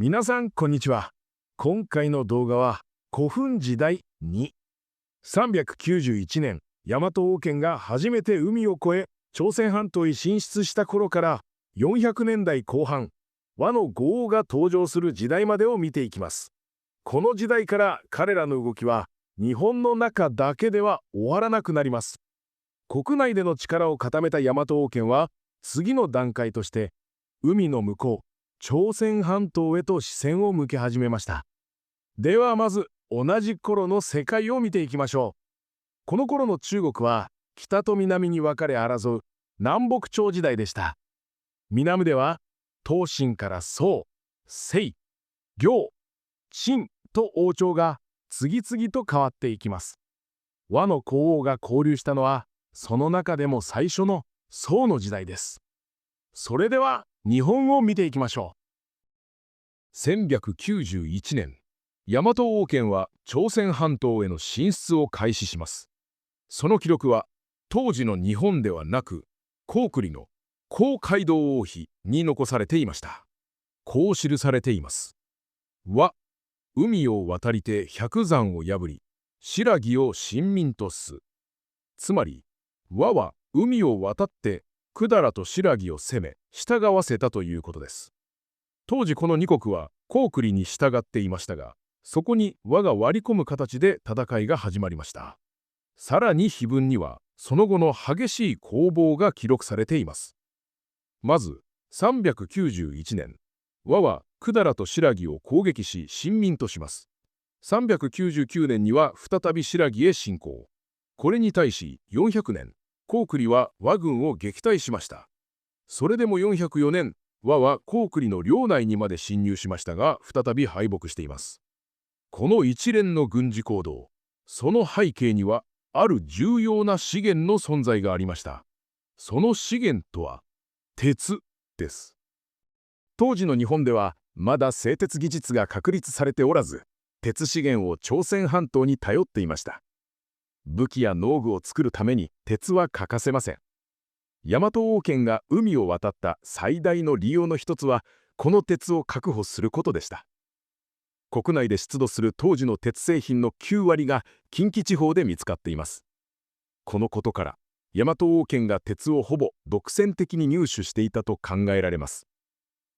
皆さん、こんにちは。今回の動画は、古墳時代2。391年、大和王権が初めて海を越え、朝鮮半島へ進出した頃から、400年代後半、倭の五王が登場する時代までを見ていきます。この時代から彼らの動きは、日本の中だけでは終わらなくなります。国内での力を固めた大和王権は、次の段階として、海の向こう、朝鮮半島へと視線を向け始めました。ではまず同じ頃の世界を見ていきましょう。この頃の中国は北と南に分かれ争う南北朝時代でした。南では東晋から宋、西、遼、陳と王朝が次々と変わっていきます。倭の皇王が交流したのはその中でも最初の宋の時代です。それでは日本を見ていきましょう。1191年、大和王権は朝鮮半島への進出を開始します。その記録は当時の日本ではなく、高句麗の高街道王碑に残されていました。こう記されています。倭、海を渡りて百山を破り、新羅を臣民とす。つまり、倭は海を渡って百済と新羅を攻め、従わせたということです。当時この2国は高句麗に従っていましたが、そこに倭が割り込む形で戦いが始まりました。さらに碑文には、その後の激しい攻防が記録されています。まず、391年、倭は百済と新羅を攻撃し臣民とします。399年には再び新羅へ侵攻。これに対し400年、高句麗は倭軍を撃退しました。それでも404年、倭は高句麗の領内にまで侵入しましたが、再び敗北しています。この一連の軍事行動、その背景には、ある重要な資源の存在がありました。その資源とは、鉄です。当時の日本では、まだ製鉄技術が確立されておらず、鉄資源を朝鮮半島に頼っていました。武器や農具を作るために鉄は欠かせません。大和王権が海を渡った最大の理由の一つは、この鉄を確保することでした。国内で出土する当時の鉄製品の9割が近畿地方で見つかっています。このことから、大和王権が鉄をほぼ独占的に入手していたと考えられます。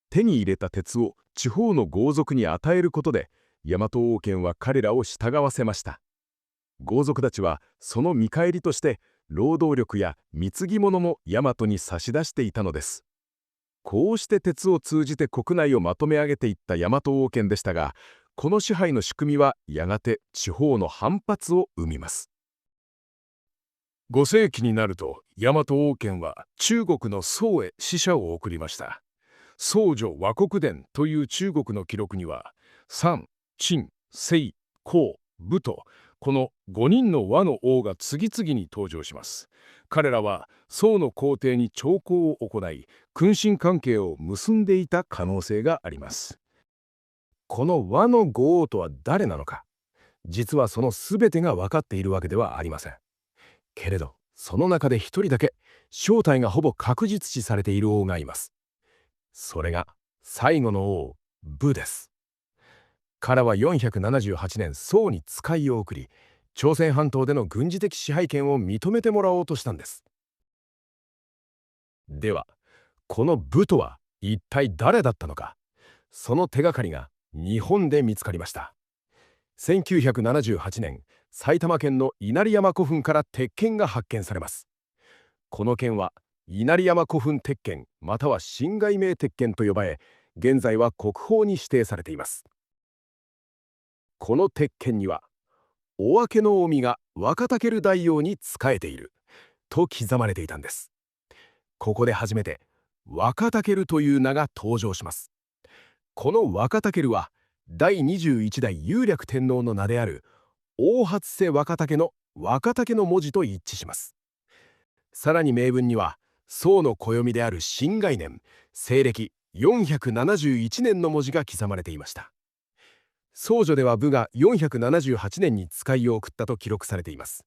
手に入れた鉄を地方の豪族に与えることで、大和王権は彼らを従わせました。豪族たちはその見返りとして、労働力や貢ぎ物も大和に差し出していたのです。こうして鉄を通じて国内をまとめ上げていった大和王権でしたが、この支配の仕組みはやがて地方の反発を生みます。5世紀になると大和王権は中国の宋へ使者を送りました。宋女倭国伝という中国の記録には、三、陳、西、黄、武とこの5人の倭の王が次々に登場します。彼らは宋の皇帝に朝貢を行い、君臣関係を結んでいた可能性があります。この倭の五王とは誰なのか、実はその全てが分かっているわけではありません。けれど、その中で一人だけ正体がほぼ確実視されている王がいます。それが最後の王、武です。彼は478年宋に使いを送り、朝鮮半島での軍事的支配権を認めてもらおうとしたんです。では、この武とは一体誰だったのか、その手がかりが日本で見つかりました。1978年、埼玉県の稲荷山古墳から鉄剣が発見されます。この剣は稲荷山古墳鉄剣または辛亥名鉄剣と呼ばれ、現在は国宝に指定されています。この鉄剣には、お明けの臣が若武大王に仕えていると刻まれていたんです。ここで初めて若武という名が登場します。この若武は第21代雄略天皇の名である大初瀬若武の若武の文字と一致します。さらに銘文には宋の暦である辛亥年西暦471年の文字が刻まれていました。宋女では武が478年に使いを送ったと記録されています。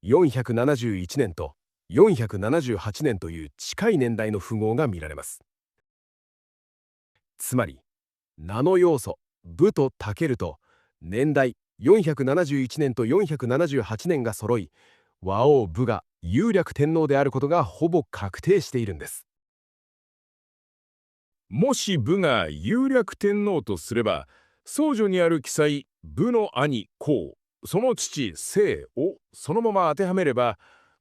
471年と478年という近い年代の符号が見られます。つまり、名の要素、武と武と、年代471年と478年が揃い、倭王武が雄略天皇であることがほぼ確定しているんです。もし武が雄略天皇とすれば、僧侶にある記載武の兄孔、その父清をそのまま当てはめれば、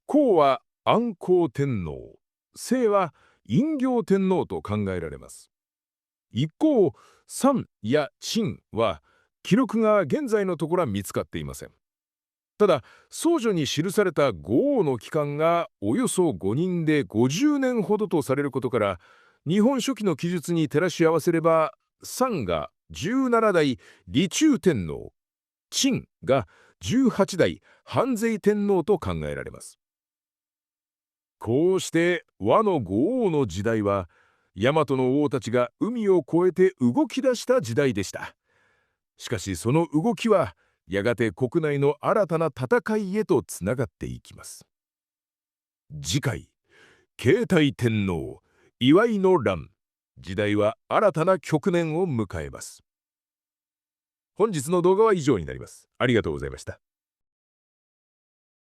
孔は安康天皇、清は陰行天皇と考えられます。一方、山や陳は記録が現在のところは見つかっていません。ただ、僧侶に記された五王の期間がおよそ5人で50年ほどとされることから、日本書紀の記述に照らし合わせれば、山が17代李中天皇、陳が18代韓済天皇と考えられます。こうして倭の五王の時代は、大和の王たちが海を越えて動き出した時代でした。しかしその動きは、やがて国内の新たな戦いへとつながっていきます。次回、慶太天皇、祝いの乱。時代は新たな局面を迎えます。本日の動画は以上になります。ありがとうございました。